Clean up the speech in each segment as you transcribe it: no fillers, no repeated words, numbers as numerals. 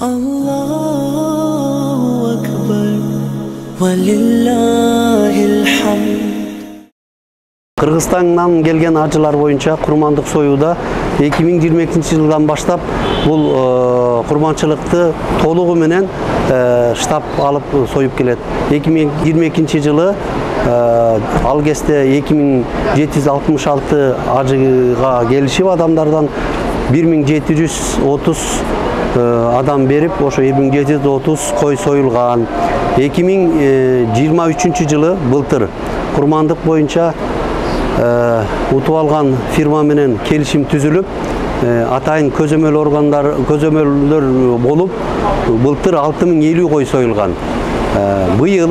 Allahu Akbar Valillahil hamd. Kırgızстан'dan gelgen acılar boyunca kurmandыk soyuуда 2022 yıldan başlap bul kurmançılıkты толугу менен штаб alıp soyup kelet. 2022 yılı al кезде 2766 acıga gelişip adamlardan 1730 adam berip ошо 1730 koy soyulgan. 2023 yılı былтыр kurmandık boyunca utup algan firma menен kelişim түзүлүп атайын көзөмөлдөр болуп былтыр 6050 koy soyulgan. Быйыл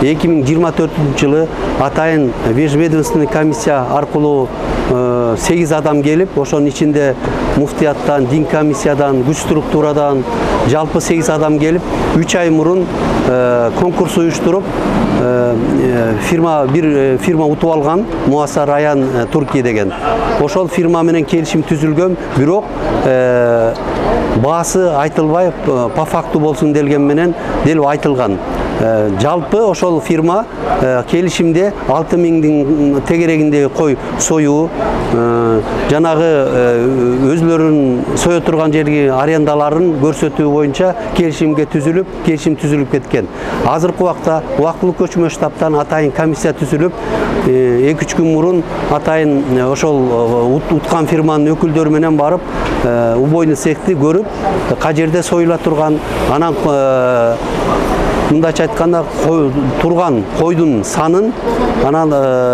2024 жылы атайын межведомственный комиссия аркылуу 8 адам келип, ошонун ичинде муфтияттан, дин комиссиядан, күч структурадан жалпы 8 адам келип, 3 ай мурун конкурс уюштуруп, bir firma utup алган, Muassa Rayan Turkiye деген. Ошол фирма менен келишим түзүлгөн, бирок баасы айтылбай, по факту болсун делген менен делип айтылган. Жалпы ошол фирма келишимде 6000 тегерегинде кой союу, жанагы өзлөрүн сое турган жерге арендаларын көрсөтүү боюнча келишим түзүлүп кеткен. Азыркы убакта убактылык көчмө штабтан атайын комиссия түзүлүп, 2-3 күн мурун атайын ошол уткан фирманын өкүлдөрү менен барып, убойный цехти көрүп, кажерде союла турган, анан мындайча айтканда турган койдун санын, анан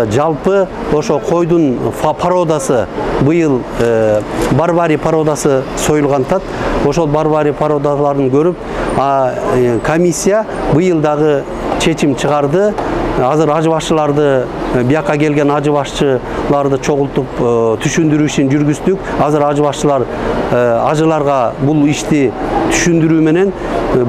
жалпы ошо койдун породасы быйыл барбари породасы союлгантат, ошол барбари породаларын көрүп, комиссия быйыл дагы чечим чыгарды. Азыр ажы башчыларды, бияка келген ажы башчыларды чогултуп түшүндүрүү ишин жүргүздүк. Азыр ажы башчылар ажыларга бул ишти түшүндүрүү менен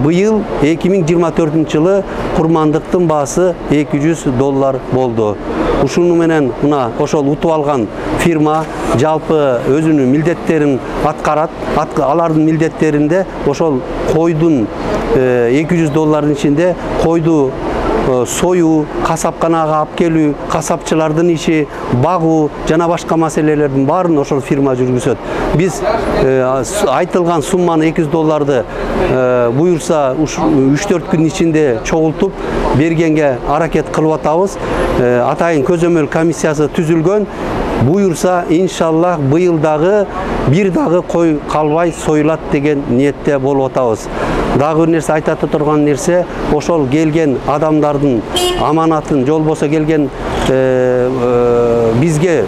быйыл 2024 жылы курмандыктын баасы $200 болду. Ушуну менен мына ошол утуп алган фирма жалпы өзүнүн милдеттерин аткарат. Алардын милдеттеринде ошол койдун $200 ичинде койду soyu, kasapkanaga alып келүү, kasapçılardын иши, багуу жана башка маселелердин баарын ошол фирма жүргүзөт. Биз айтылган сумманы $200 буюрса 3-4 күн ичинде чогултуп бергенге аракет кылып атабыз. Атайын көзөмөл комиссиясы түзүлгөн. Буюрса иншаллах быйыл дагы бир дагы кой калбай союлат деген ниетте болуп атабыз. Дагы бир нерсе айта турган нерсе, ошол келген адамдардын аманатын, жолбосо келген бизге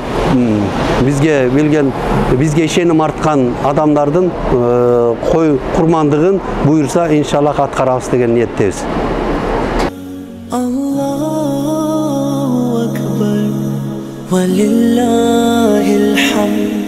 ишеним арткан адамдардын кой курмандыгын буюрса иншаллах аткарабыз деген ниеттебиз. Allahu Akbar Valillahil hamd.